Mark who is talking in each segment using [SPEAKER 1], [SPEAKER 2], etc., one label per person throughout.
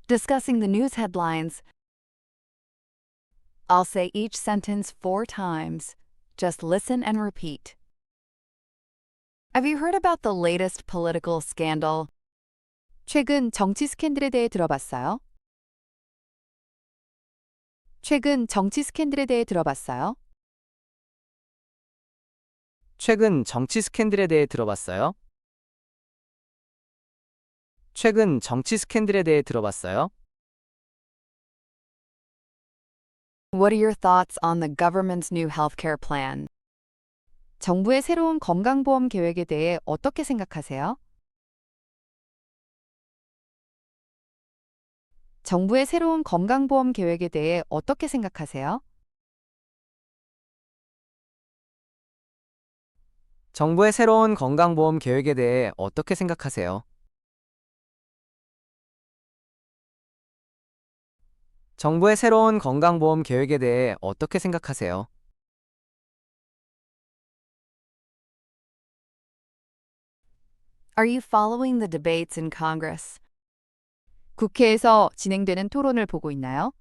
[SPEAKER 1] Discussing the news headlines. I'll say each sentence 4 times. Just listen and repeat. Have you heard about the latest political scandal? 최근 정치 스캔들에 대해 들어봤어요? 최근 정치 스캔들에 대해 들어봤어요?
[SPEAKER 2] 최근 정치 스캔들에 대해 들어봤어요? 최근 정치 스캔들에 대해 들어봤어요?
[SPEAKER 1] What are your thoughts on the government's new healthcare plan? 정부의 새로운 건강보험 계획에 대해 어떻게 생각하세요? 정부의 새로운 건강보험 계획에 대해 어떻게 생각하세요?
[SPEAKER 2] 정부의 새로운 건강보험 계획에 대해 어떻게 생각하세요? 정부의 새로운 건강보험 계획에 대해 어떻게 생각하세요?
[SPEAKER 1] Are you following the debates in Congress? 국회에서 진행되는 토론을 보고 있나요?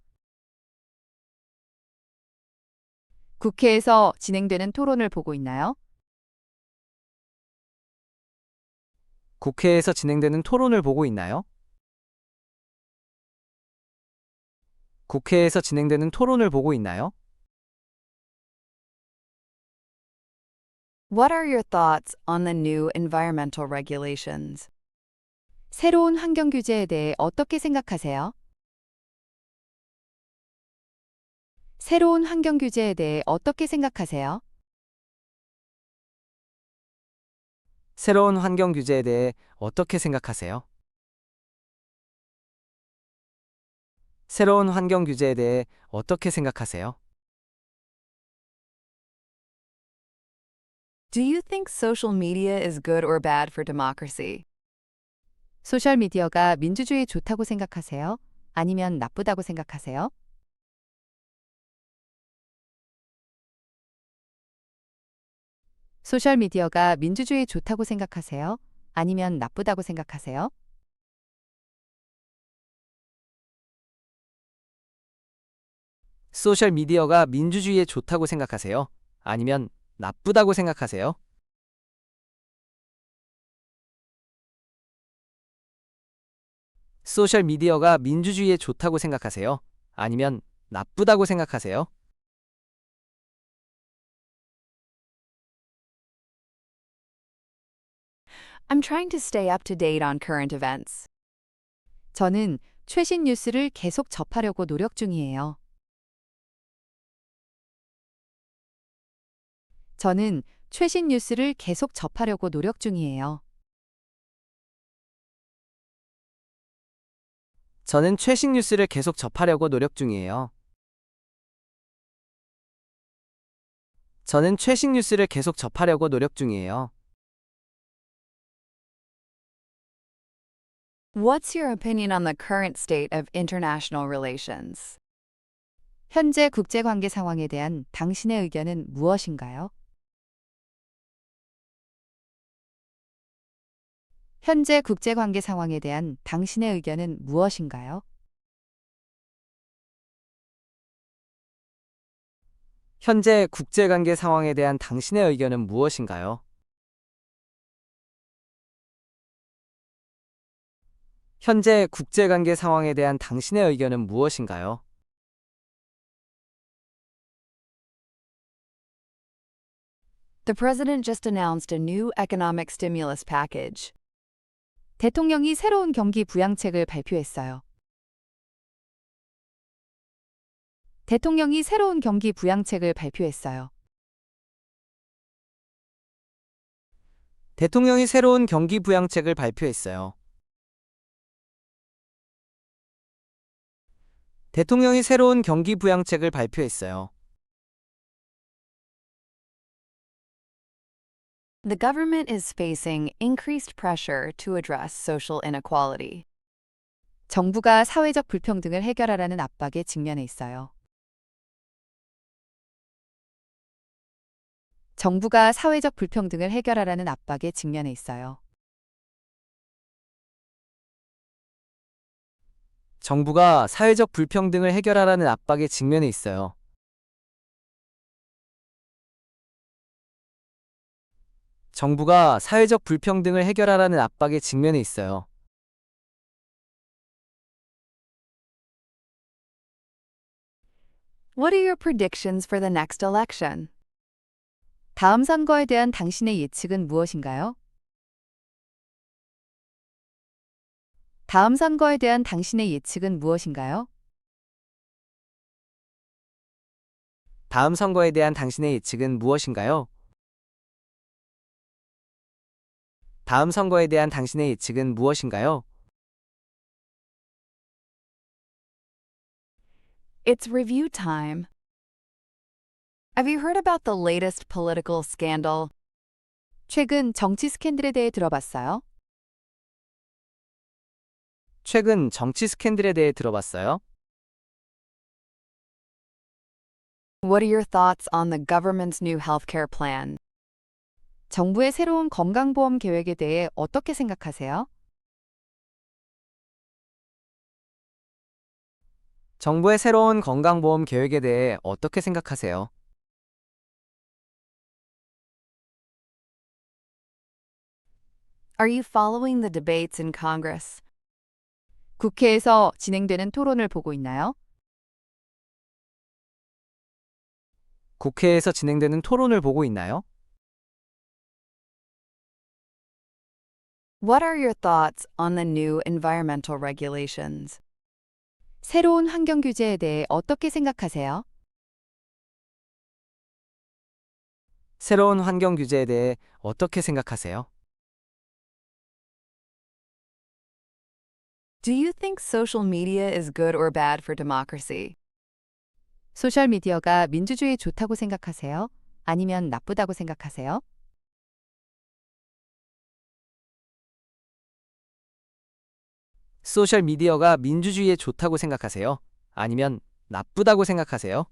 [SPEAKER 1] 국회에서 진행되는 토론을 보고 있나요?
[SPEAKER 2] 국회에서 진행되는 토론을 보고 있나요? 국회에서 진행되는 토론을 보고 있나요?
[SPEAKER 1] What are your thoughts on the new environmental regulations? 새로운 환경 규제에 대해 어떻게 생각하세요? 새로운 환경 규제에 대해 어떻게 생각하세요?
[SPEAKER 2] 새로운 환경 규제에 대해 어떻게 생각하세요? 새로운 환경 규제에 대해 어떻게 생각하세요?
[SPEAKER 1] Do you think social media is good or bad for democracy? 소셜미디어가 민주주의에 좋다고 생각하세요? 아니면 나쁘다고 생각하세요? 소셜미디어가 민주주의에 좋다고 생각하세요? 아니면 나쁘다고 생각하세요?
[SPEAKER 2] 소셜 미디어가 민주주의에 좋다고 생각하세요? 아니면 나쁘다고 생각하세요? 소셜 미디어가 민주주의에 좋다고 생각하세요? 아니면 나쁘다고 생각하세요?
[SPEAKER 1] I'm trying to stay up to date on current events. 저는 최신 뉴스를 계속 접하려고 노력 중이에요. 저는 최신 뉴스를 계속 접하려고 노력 중이에요.
[SPEAKER 2] 저는 최신 뉴스를 계속 접하려고 노력 중이에요. 저는 최신 뉴스를 계속 접하려고 노력 중이에요.
[SPEAKER 1] What's your opinion on the current state of international relations? 현재 국제관계 상황에 대한 당신의 의견은 무엇인가요? 현재 국제관계 상황에 대한 당신의 의견은 무엇인가요?
[SPEAKER 2] 현재 국제관계 상황에 대한 당신의 의견은 무엇인가요? 현재 국제관계 상황에 대한 당신의 의견은 무엇인가요?
[SPEAKER 1] The president just announced a new economic stimulus package. 대통령이 새로운 경기 부양책을 발표했어요. 대통령이 새로운 경기 부양책을 발표했어요.
[SPEAKER 2] 대통령이 새로운 경기 부양책을 발표했어요. 대통령이 새로운 경기 부양책을 발표했어요.
[SPEAKER 1] The government is facing increased pressure to address social inequality. 정부가 사회적 불평등을 해결하라는 압박에 직면해 있어요. 정부가 사회적 불평등을 해결하라는 압박에 직면해 있어요.
[SPEAKER 2] 정부가 사회적 불평등을 해결하라는 압박에 직면해 있어요. 정부가 사회적 불평등을 해결하라는 압박에 직면해 있어요.
[SPEAKER 1] What are your predictions for the next election? 다음 선거에 대한 당신의 예측은 무엇인가요? 다음 선거에 대한 당신의 예측은 무엇인가요?
[SPEAKER 2] 다음 선거에 대한 당신의 예측은 무엇인가요? 다음 선거에 대한 당신의 예측은 무엇인가요?
[SPEAKER 1] It's review time. Have you heard about the latest political scandal? 최근 정치 스캔들에 대해 들어봤어요?
[SPEAKER 2] 최근 정치 스캔들에 대해 들어봤어요?
[SPEAKER 1] What are your thoughts on the government's new healthcare plan? 정부의 새로운 건강보험 계획에 대해 어떻게 생각하세요?
[SPEAKER 2] 정부의 새로운 건강보험 계획에 대해 어떻게 생각하세요?
[SPEAKER 1] Are you following the debates in Congress? 국회에서 진행되는 토론을 보고 있나요?
[SPEAKER 2] 국회에서 진행되는 토론을 보고 있나요?
[SPEAKER 1] What are your thoughts on the new environmental regulations? 새로운 환경 규제에 대해 어떻게 생각하세요?
[SPEAKER 2] 새로운 환경 규제에 대해 어떻게 생각하세요?
[SPEAKER 1] Do you think social media is good or bad for democracy? 소셜 미디어가 민주주의에 좋다고 생각하세요? 아니면 나쁘다고 생각하세요?
[SPEAKER 2] 소셜 미디어가 민주주의에 좋다고 생각하세요? 아니면 나쁘다고 생각하세요?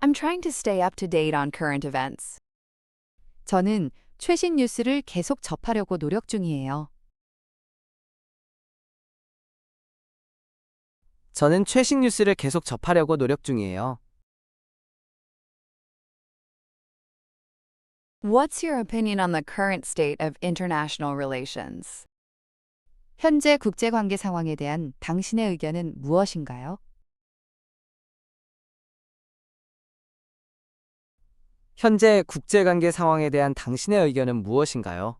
[SPEAKER 1] I'm trying to stay up to date on current events. 저는 최신 뉴스를 계속 접하려고 노력 중이에요.
[SPEAKER 2] 저는 최신 뉴스를 계속 접하려고 노력 중이에요.
[SPEAKER 1] What's your opinion on the current state of international relations? 현재 국제관계 상황에 대한 당신의 의견은 무엇인가요?
[SPEAKER 2] 현재 국제관계 상황에 대한 당신의 의견은 무엇인가요?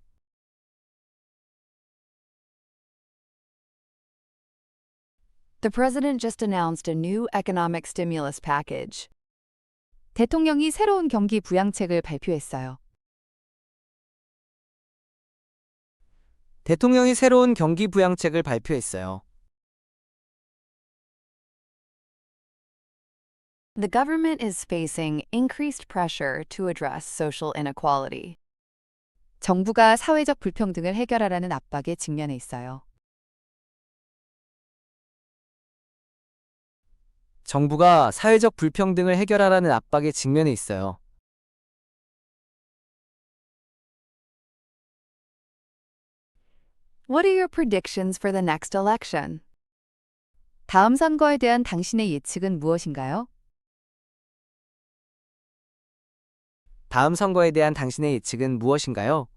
[SPEAKER 1] The president just announced a new economic stimulus package. 대통령이 새로운 경기 부양책을 발표했어요.
[SPEAKER 2] 대통령이 새로운 경기 부양책을 발표했어요.
[SPEAKER 1] The government is facing increased pressure to address social inequality. 정부가 사회적 불평등을 해결하라는 압박에 직면해 있어요.
[SPEAKER 2] 정부가 사회적 불평등을 해결하라는 압박에 직면해 있어요.
[SPEAKER 1] What are your predictions for the next election? 다음 선거에 대한 당신의 예측은 무엇인가요?
[SPEAKER 2] 다음 선거에 대한 당신의 예측은 무엇인가요?